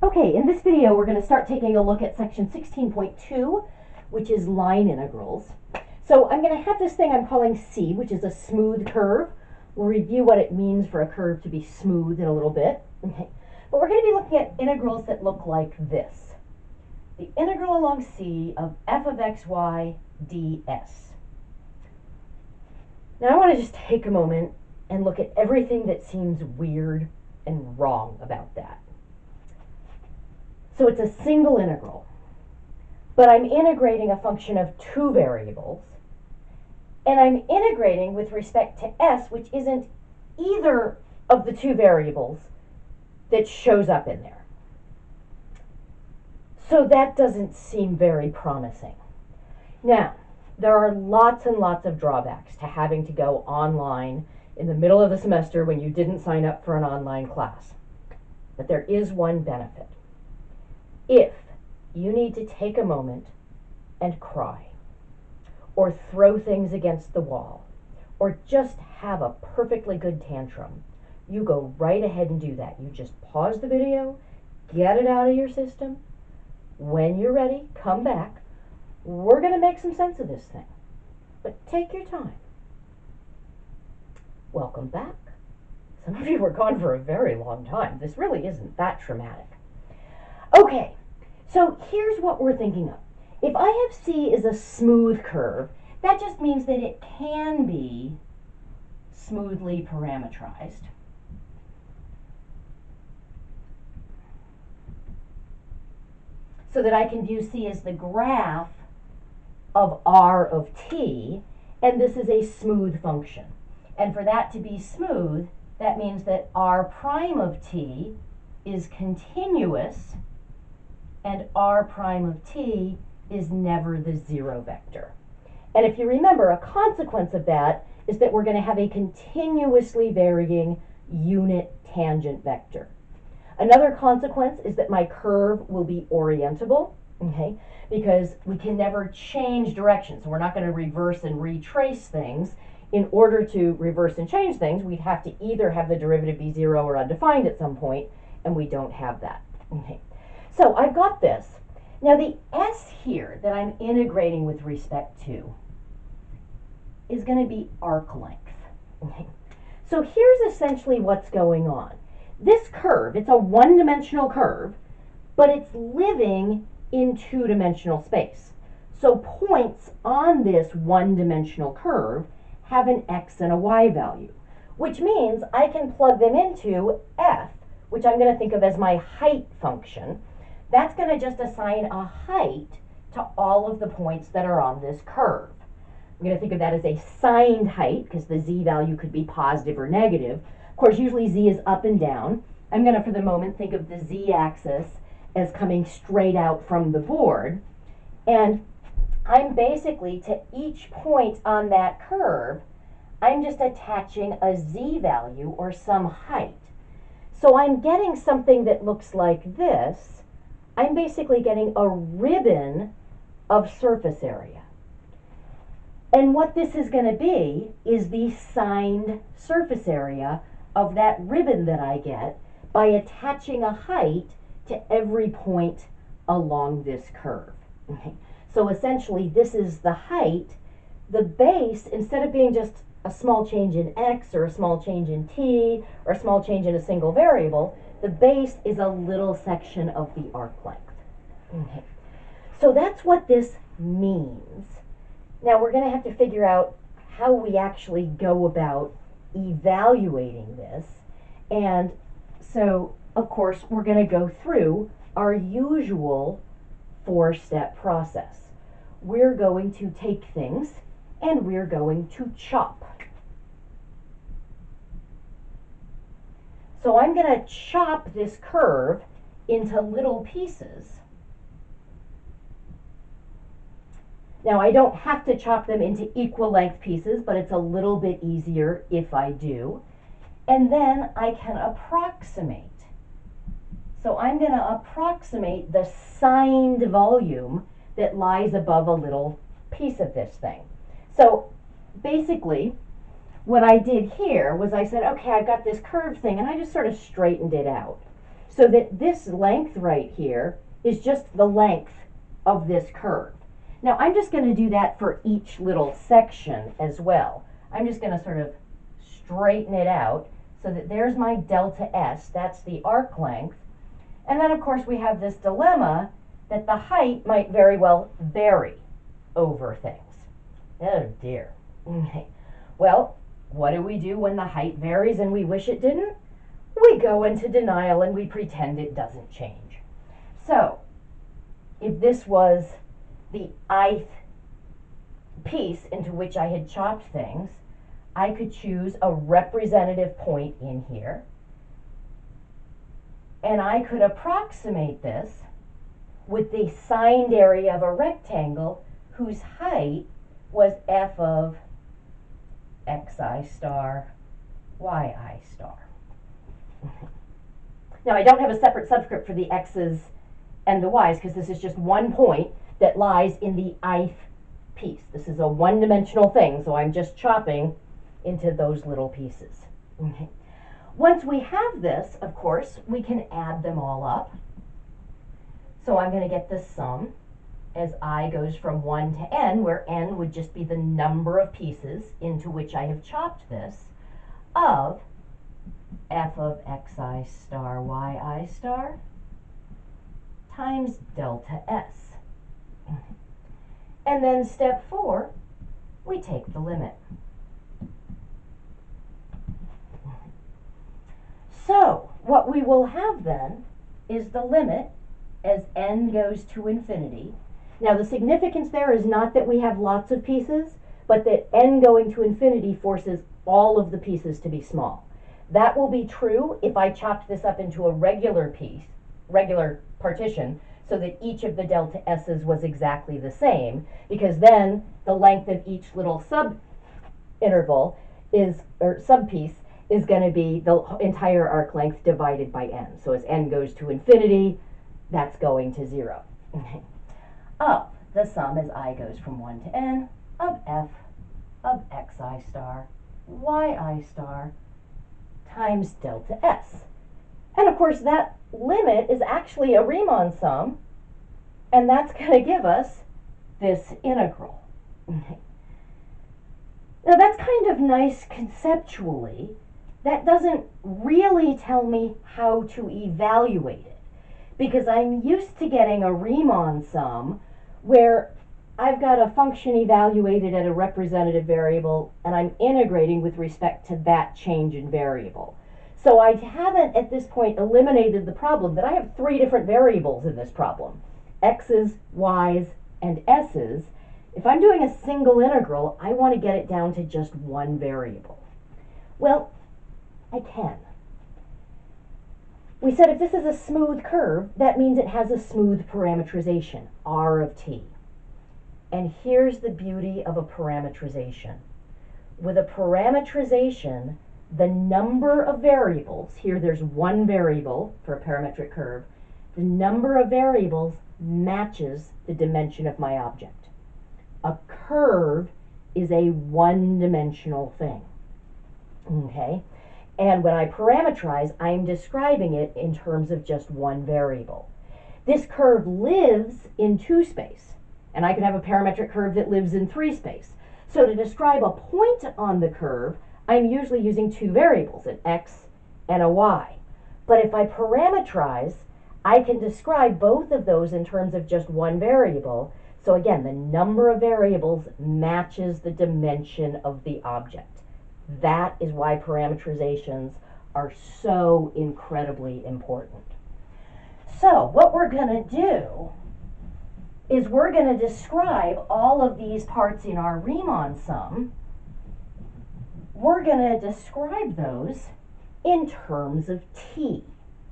Okay, in this video we're going to start taking a look at section 16.2, which is line integrals. So I'm going to have this thing I'm calling C, which is a smooth curve. We'll review what it means for a curve to be smooth in a little bit. Okay. But we're going to be looking at integrals that look like this. The integral along C of f of xy ds. Now I want to just take a moment and look at everything that seems weird and wrong about that. So it's a single integral, but I'm integrating a function of two variables, and I'm integrating with respect to s, which isn't either of the two variables that shows up in there. So that doesn't seem very promising. Now, there are lots and lots of drawbacks to having to go online in the middle of the semester when you didn't sign up for an online class. But there is one benefit. If you need to take a moment and cry, or throw things against the wall, or just have a perfectly good tantrum, you go right ahead and do that. You just pause the video, get it out of your system. When you're ready, come back. We're going to make some sense of this thing. But take your time. Welcome back. Some of you were gone for a very long time. This really isn't that traumatic. Okay, so here's what we're thinking of. If I have C is a smooth curve, that just means that it can be smoothly parametrized. So that I can view C as the graph of R of t, and this is a smooth function. And for that to be smooth, that means that R prime of t is continuous, and R prime of t is never the zero vector. And if you remember, a consequence of that is that we're going to have a continuously varying unit tangent vector. Another consequence is that my curve will be orientable, okay, because we can never change direction. So we're not going to reverse and retrace things. In order to reverse and change things, we'd have to either have the derivative be zero or undefined at some point, and we don't have that. Okay. So I've got this. Now the s here that I'm integrating with respect to is going to be arc length. Okay. So here's essentially what's going on. This curve, it's a one-dimensional curve, but it's living in two-dimensional space. So points on this one-dimensional curve have an x and a y value, which means I can plug them into f, which I'm going to think of as my height function. That's going to just assign a height to all of the points that are on this curve. I'm going to think of that as a signed height, because the z value could be positive or negative. Of course, usually z is up and down. I'm going to, for the moment, think of the z-axis as coming straight out from the board. And I'm basically, to each point on that curve, I'm just attaching a z value or some height. So I'm getting something that looks like this. I'm basically getting a ribbon of surface area. And what this is going to be is the signed surface area of that ribbon that I get by attaching a height to every point along this curve. Okay. So essentially, this is the height. The base, instead of being just a small change in x or a small change in t or a small change in a single variable, the base is a little section of the arc length. Okay. So that's what this means. Now we're going to have to figure out how we actually go about evaluating this. And so, of course, we're going to go through our usual four-step process. We're going to take things and we're going to chop. So I'm going to chop this curve into little pieces. Now I don't have to chop them into equal length pieces, but it's a little bit easier if I do. And then I can approximate. So I'm going to approximate the signed volume that lies above a little piece of this thing. So basically, what I did here was I said, okay, I've got this curved thing, and I just sort of straightened it out. So that this length right here is just the length of this curve. Now I'm just going to do that for each little section as well. I'm just going to sort of straighten it out so that there's my delta S, that's the arc length. And then of course we have this dilemma that the height might very well vary over things. Oh dear. Okay. Well, what do we do when the height varies and we wish it didn't? We go into denial and we pretend it doesn't change. So, if this was the ith piece into which I had chopped things, I could choose a representative point in here, and I could approximate this with the signed area of a rectangle whose height was f of xi star yi star. Now I don't have a separate subscript for the x's and the y's because this is just one point that lies in the ith piece. This is a one-dimensional thing, so I'm just chopping into those little pieces. Okay. Once we have this, of course, we can add them all up. So I'm going to get this sum as I goes from 1 to n, where n would just be the number of pieces into which I have chopped this, of f of xi star yi star times delta s. And then step 4, we take the limit. So what we will have then is the limit as n goes to infinity. Now the significance there is not that we have lots of pieces, but that n going to infinity forces all of the pieces to be small. That will be true if I chopped this up into a regular piece, regular partition, so that each of the delta s's was exactly the same, because then the length of each little sub-interval is, or sub-piece, is going to be the entire arc length divided by n. So as n goes to infinity, that's going to 0. Of the sum as I goes from 1 to n of f of xi star yi star times delta s. And of course that limit is actually a Riemann sum, and that's going to give us this integral. Now that's kind of nice conceptually. That doesn't really tell me how to evaluate it, because I'm used to getting a Riemann sum where I've got a function evaluated at a representative variable and I'm integrating with respect to that change in variable. So I haven't at this point eliminated the problem that I have 3 different variables in this problem, x's, y's, and s's. If I'm doing a single integral, I want to get it down to just one variable. Well, I can. We said if this is a smooth curve, that means it has a smooth parameterization, r of t. And here's the beauty of a parameterization. With a parameterization, the number of variables, here there's one variable for a parametric curve, the number of variables matches the dimension of my object. A curve is a one-dimensional thing. Okay? And when I parameterize, I'm describing it in terms of just one variable. This curve lives in 2 space, and I could have a parametric curve that lives in 3 space. So to describe a point on the curve, I'm usually using 2 variables, an x and a y. But if I parameterize, I can describe both of those in terms of just one variable. So again, the number of variables matches the dimension of the object. That is why parameterizations are so incredibly important. So what we're going to do is we're going to describe all of these parts in our Riemann sum. We're going to describe those in terms of t.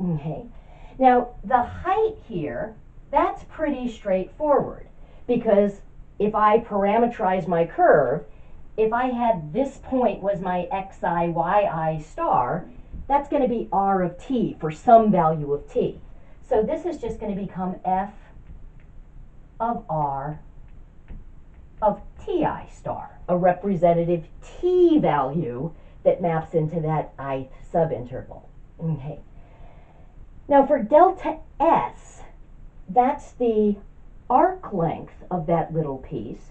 Okay? Now, the height here, that's pretty straightforward, because if I parameterize my curve, if I had this point was my xi, yi star, that's going to be r of t for some value of t. So this is just going to become f of r of ti star, a representative t value that maps into that ith subinterval. Okay. Now for delta S, that's the arc length of that little piece.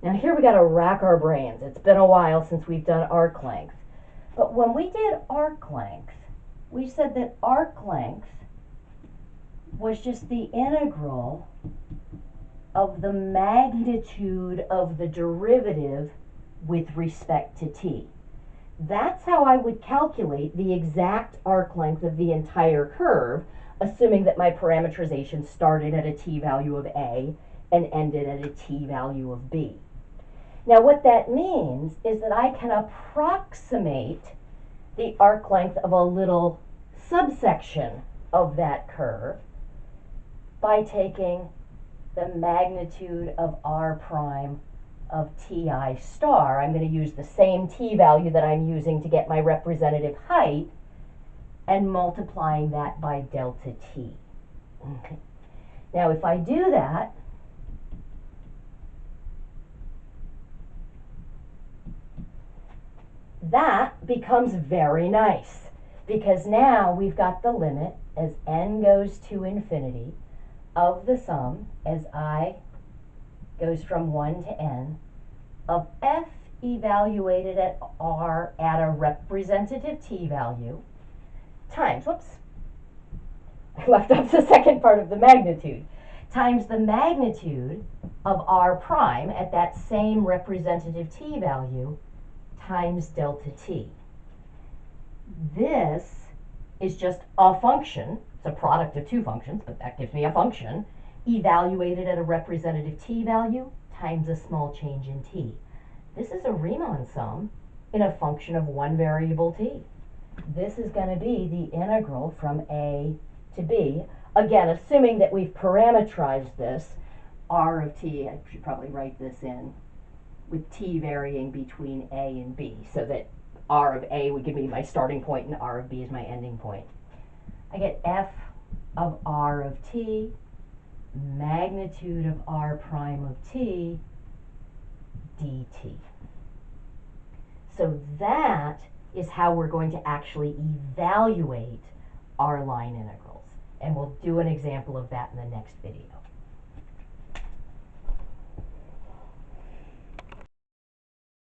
Now here we got to rack our brains. It's been a while since we've done arc length. But when we did arc length, we said that arc length was just the integral of the magnitude of the derivative with respect to t. That's how I would calculate the exact arc length of the entire curve, assuming that my parameterization started at a t value of a and ended at a t value of b. Now what that means is that I can approximate the arc length of a little subsection of that curve by taking the magnitude of r prime of ti star. I'm going to use the same t value that I'm using to get my representative height and multiplying that by delta t. Okay. Now if I do that, that becomes very nice, because now we've got the limit as n goes to infinity of the sum as I goes from 1 to n of f evaluated at r at a representative t value times, whoops, I left off the second part of the magnitude, times the magnitude of r prime at that same representative t value times delta t. This is just a function. It's a product of two functions, but that gives me a function evaluated at a representative t value times a small change in t. This is a Riemann sum in a function of one variable t. This is going to be the integral from a to b. Again, assuming that we've parameterized this, r of t, I should probably write this in, with t varying between a and b, so that r of a would give me my starting point and r of b is my ending point. I get f of r of t, magnitude of r prime of t, dt. So that is how we're going to actually evaluate our line integrals. And we'll do an example of that in the next video.